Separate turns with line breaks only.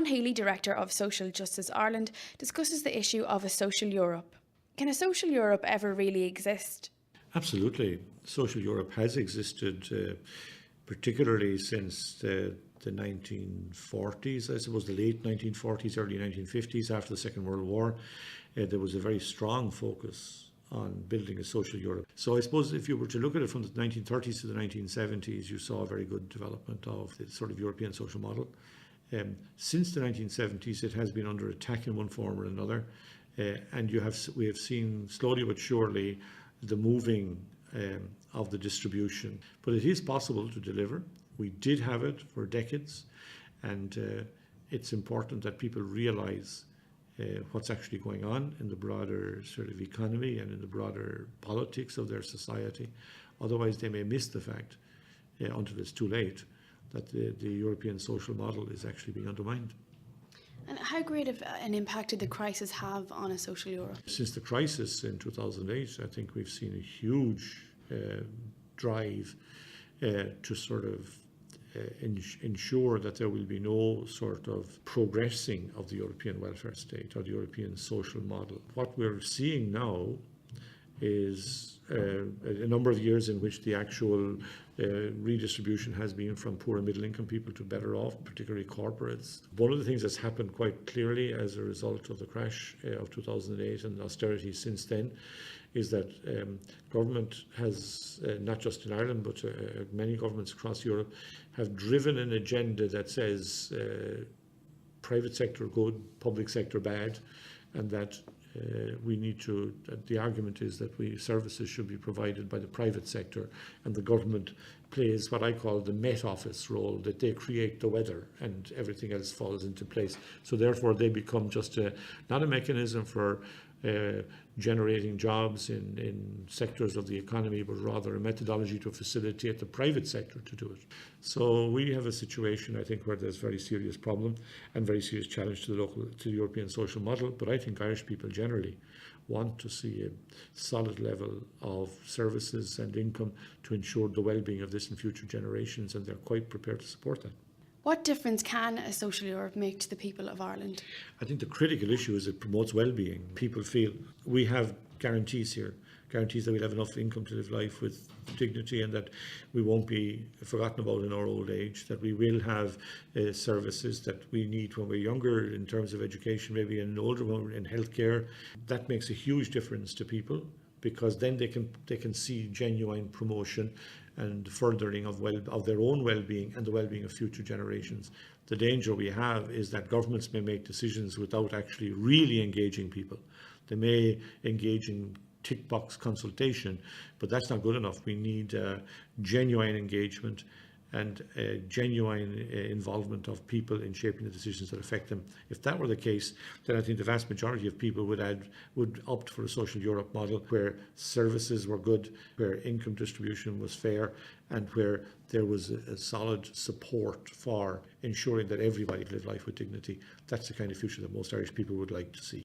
Healy, Director of Social Justice Ireland, discusses the issue of a social Europe. Can a social Europe ever really exist?
Absolutely. Social Europe has existed, particularly since the 1940s, I suppose the late 1940s, early 1950s, after the Second World War. There was a very strong focus on building a social Europe. So I suppose if you were to look at it from the 1930s to the 1970s, you saw a very good development of the sort of European social model. Since the 1970s, it has been under attack in one form or another, and we have seen slowly but surely the moving of the distribution. But it is possible to deliver. We did have it for decades, and it's important that people realise what's actually going on in the broader sort of economy and in the broader politics of their society. Otherwise, they may miss the fact, until it's too late, that the European social model is actually being undermined.
And how great of an impact did the crisis have on a social Europe?
Since the crisis in 2008, I think we've seen a huge drive to sort of ensure that there will be no sort of progressing of the European welfare state or the European social model. What we're seeing now is a number of years in which the actual redistribution has been from poor and middle income people to better off, particularly corporates. One of the things that's happened quite clearly as a result of the crash of 2008 and austerity since then is that government has, not just in Ireland, but many governments across Europe, have driven an agenda that says private sector good, public sector bad, and that the argument is that services should be provided by the private sector, and the government plays what I call the Met Office role, that they create the weather and everything else falls into place. So therefore they become just not a mechanism for generating jobs in sectors of the economy, but rather a methodology to facilitate the private sector to do it. So we have a situation, I think, where there's very serious problem and very serious challenge to the European social model. But I think Irish people generally want to see a solid level of services and income to ensure the well-being of this and future generations, and they're quite prepared to support that.
What difference can a social Europe make to the people of Ireland?
I think the critical issue is it promotes well-being. People feel we have guarantees here, guarantees that we'll have enough income to live life with dignity and that we won't be forgotten about in our old age, that we will have services that we need when we're younger in terms of education, maybe in older when we're in healthcare. That makes a huge difference to people, because then they can see genuine promotion and furthering of their own well-being and the well-being of future generations. The danger we have is that governments may make decisions without actually really engaging people. They may engage in tick box consultation, but that's not good enough. We need genuine engagement and genuine involvement of people in shaping the decisions that affect them. If that were the case, then I think the vast majority of people would opt for a social Europe model where services were good, where income distribution was fair, and where there was a solid support for ensuring that everybody lived life with dignity. That's the kind of future that most Irish people would like to see.